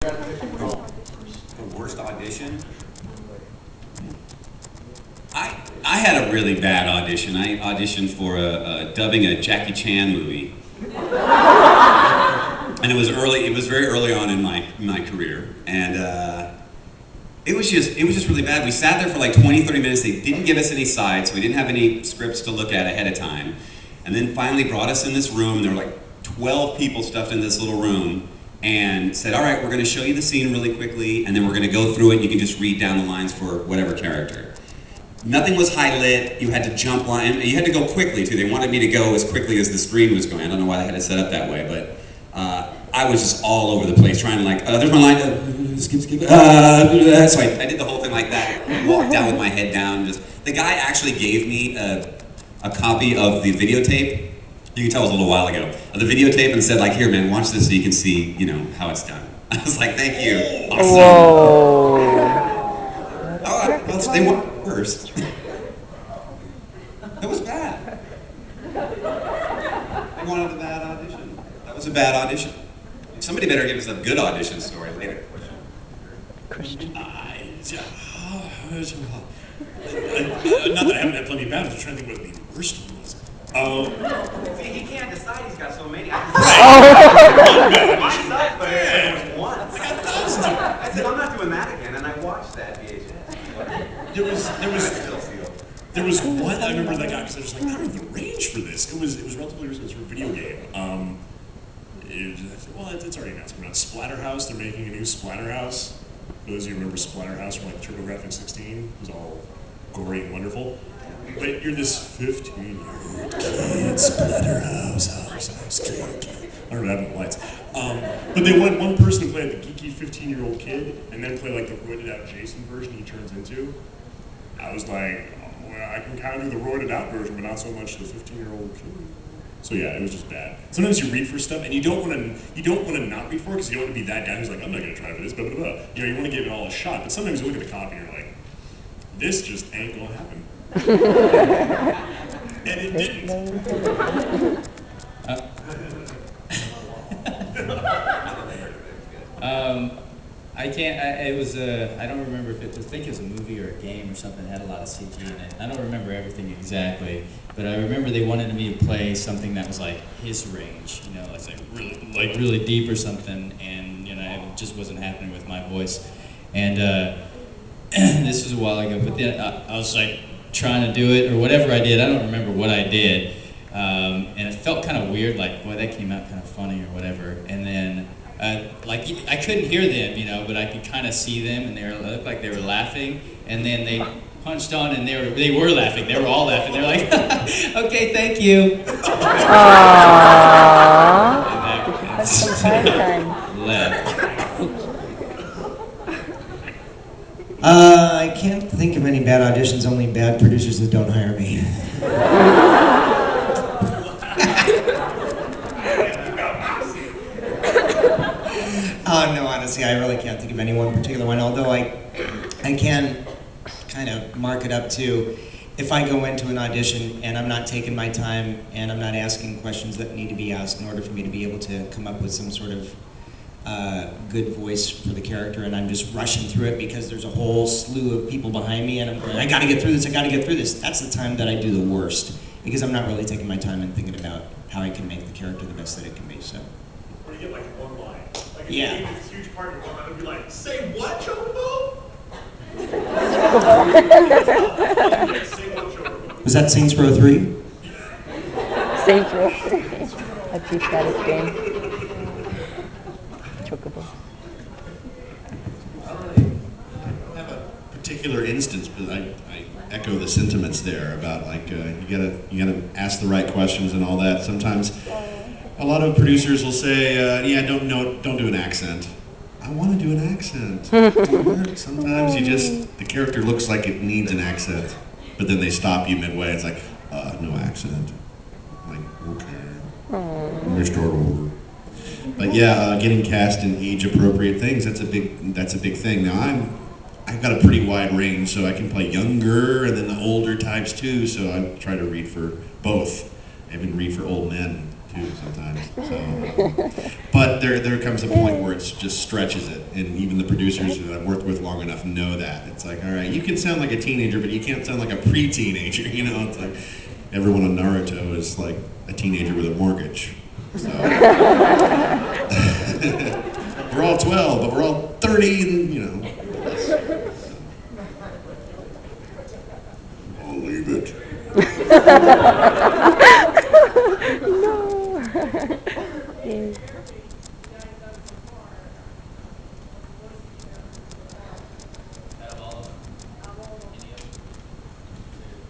The worst audition? I had a really bad audition. I auditioned for dubbing a Jackie Chan movie. And it was very early on in my career. And it was just really bad. We sat there for like 20, 30 minutes. They didn't give us any sides, so we didn't have any scripts to look at ahead of time. And then finally brought us in this room. There were like 12 people stuffed in this little room, and said, all right, we're going to show you the scene really quickly, and then we're going to go through it, and you can just read down the lines for whatever character. Nothing was high lit. You had to jump line. You had to go quickly too. They wanted me to go as quickly as the screen was going. I don't know why they had it set up that way, but I was just all over the place trying to like, there's my line, skip. So I did the whole thing like that. Walked down with my head down. The guy actually gave me a copy of the videotape. You can tell it was a little while ago. The videotape, and said like, here man, watch this so you can see, how it's done. I was like, thank you. Awesome. Whoa. Well, they went first. That was bad. They wanted a bad audition. That was a bad audition. Somebody better give us a good audition story later. Christian. Not that I haven't had plenty of bad ones. I'm trying to think what the worst one was. See, he can't decide. He's got so many. Right. Mine sucked, but it was once. I got thousands of them. I said, I'm not doing that again, and I watched that VHS. There was one I remember that guy because I was like, I don't have the range for this. It was relatively recent. It was for a video game. It's already announced. We're on Splatterhouse. They're making a new Splatterhouse. For those of you who remember Splatterhouse from like TurboGrafx 16, it was all gory and wonderful. But you're this 15-year-old kid, Splatterhouse, house kid. I don't know, having the lights. But they want one person to play the geeky 15-year-old kid, and then play like the roided out Jason version he turns into. I was like, oh, well, I can kind of do the roided out version, but not so much the 15-year-old kid. So yeah, it was just bad. Sometimes you read for stuff, and you don't want to not read for it because you don't want to be that guy who's like, I'm not going to try for this, blah, blah, blah. You want to give it all a shot, but sometimes you look at the copy and you're like, this just ain't going to happen. And it didn't. I don't remember if it was, I think it was a movie or a game or something that had a lot of CG in it. I don't remember everything exactly, but I remember they wanted me to play something that was like his range, it's like really deep or something, and it just wasn't happening with my voice. And this was a while ago, but then I was like trying to do it or whatever I did. I don't remember what I did, and it felt kind of weird, like, boy, that came out kind of funny or whatever. And then I couldn't hear them, but I could kind of see them, and they looked like they were laughing. And then they punched on, and they were laughing. They were all laughing. They're like, "Okay, thank you." Aww. Some time. Left. I can't think of any bad auditions, only bad producers that don't hire me. No, honestly, I really can't think of any one particular one, although I can kind of mark it up to if I go into an audition and I'm not taking my time and I'm not asking questions that need to be asked in order for me to be able to come up with some sort of good voice for the character, and I'm just rushing through it because there's a whole slew of people behind me and I'm going, I gotta get through this. That's the time that I do the worst, because I'm not really taking my time and thinking about how I can make the character the best that it can be. So. Or you get like one line. Like Yeah. It's a huge part of one line, and be like, say what, Chocobo? Say what, Chocobo? Was that Saints Row 3? Saints Row 3. A two-status game. Chocobo. I don't have a particular instance, but I echo the sentiments there about like you gotta ask the right questions and all that. Sometimes a lot of producers will say, yeah, don't do an accent. I want to do an accent. Sometimes the character looks like it needs an accent, but then they stop you midway. It's like, no accent. I'm like, okay, let me start over. But yeah, getting cast in age-appropriate things, that's a big thing. Now I've got a pretty wide range, so I can play younger and then the older types too, so I try to read for both. I even read for old men. too sometimes. So, but there comes a point where it just stretches it, and even the producers that I've worked with long enough know that. It's like, all right, you can sound like a teenager, but you can't sound like a pre-teenager. You know, it's like everyone on Naruto is like a teenager with a mortgage. So we're all 12, but we're all 30, and you know. I'll leave it. No. Yeah.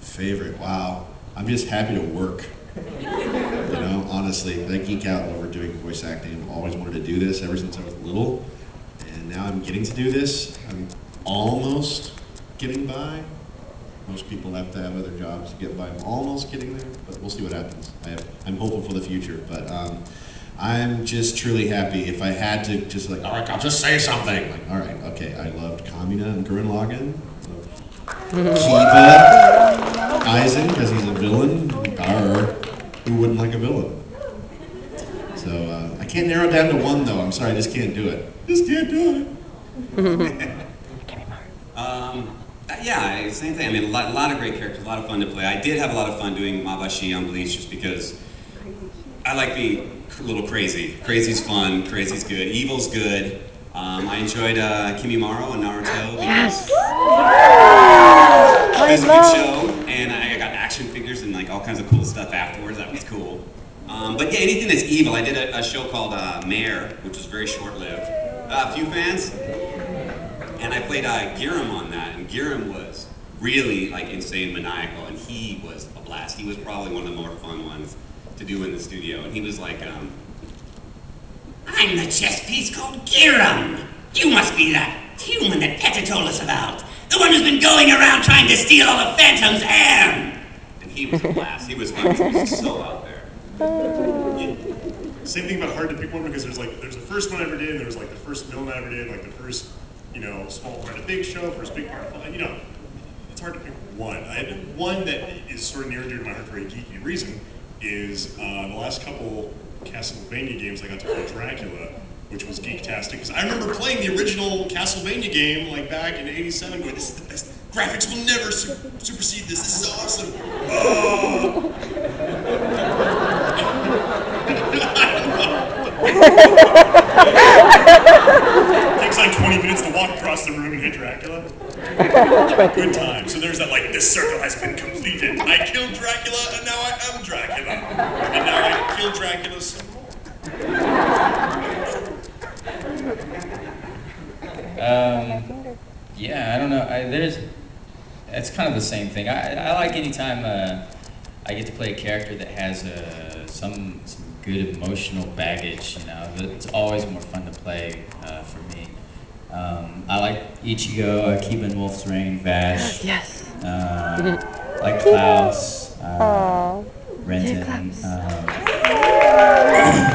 Favorite, wow. I'm just happy to work. You know, honestly, I geek out over doing voice acting. I've always wanted to do this ever since I was little. And now I'm getting to do this. I'm almost getting by. Most people have to have other jobs to get by. I'm almost getting there, but we'll see what happens. I'm hopeful for the future, but I'm just truly happy. If I had to just like, all right, I'll just say something. Like, all right, okay, I loved Kamina and Gurren Lagann. Kiba, Aizen, because he's a villain. Who wouldn't like a villain? So I can't narrow down to one though. I'm sorry, I just can't do it. Just can't do it. Yeah, same thing. I mean, a lot of great characters, a lot of fun to play. I did have a lot of fun doing Mabashi on Bleach just because I like being a little crazy. Crazy's fun, crazy's good, evil's good. I enjoyed Kimimaro and Naruto because it was a good show, and I got action figures and like all kinds of cool stuff afterwards. That was cool. But yeah, anything that's evil. I did a show called Mare, which was very short-lived. A few fans. And I played Giram on that, and Giram was really like insane maniacal, and he was a blast. He was probably one of the more fun ones to do in the studio, and he was like, I'm the chess piece called Giram. You must be that human that Peta told us about, the one who's been going around trying to steal all of Phantom's air. And he was a blast. He was fun. He was so out there. Same thing about hard to pick one because there's the first one I ever did, and there was like the first villain I ever did, like the first, you know, small part of big show, first big part of, you know, it's hard to pick one. I had one that is sort of near and dear to my heart for a geeky reason is the last couple Castlevania games I got to play Dracula, which was geek-tastic, because I remember playing the original Castlevania game like back in '87 going, this is the best, graphics will never supersede this is awesome. Oh. Takes like 20 minutes to walk across the room and hit Dracula. Good time. So there's that like, this circle has been completed. I killed Dracula and now I am Dracula. And now I kill Dracula some more. Yeah, I don't know. It's kind of the same thing. I like anytime I get to play a character that has some good emotional baggage. You know, it's always more fun to play for me. I like Ichigo, Kiba in Wolf's Rain, Vash. Yes. Like Klaus, Renton.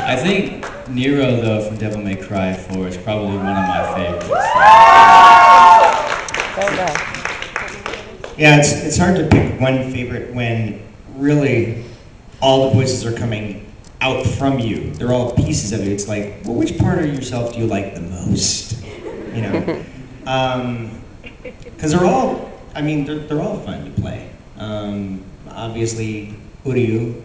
I think Nero, though, from Devil May Cry 4 is probably one of my favorites. Very good. Yeah, it's hard to pick one favorite when really all the voices are coming out from you. They're all pieces of you. It's like, well, which part of yourself do you like the most? You know, because they're all, I mean, they're all fun to play. Obviously, Uryu,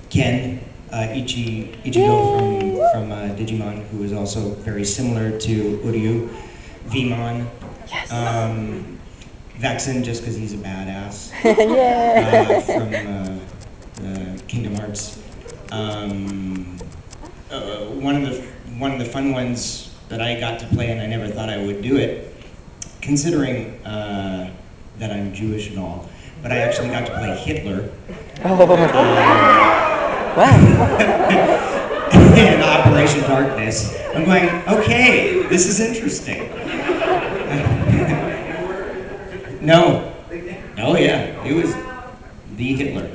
Ken, Ichigo from Digimon, who is also very similar to Uryu, Vimon. Yes. Vexen, just because he's a badass. Yeah. From Kingdom Hearts. One of the fun ones that I got to play, and I never thought I would do it, considering that I'm Jewish and all, but I actually got to play Hitler. Wow. In Operation Darkness. I'm going, okay, this is interesting. No. Oh yeah, it was the Hitler.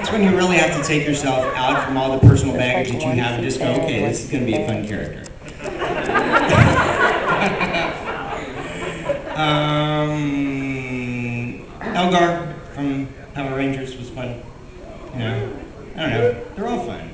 It's when you really have to take yourself out from all the personal baggage that you have and just go, okay, this is going to be a fun character. Elgar. from Power Rangers was fun. You know, I don't know. They're all fun.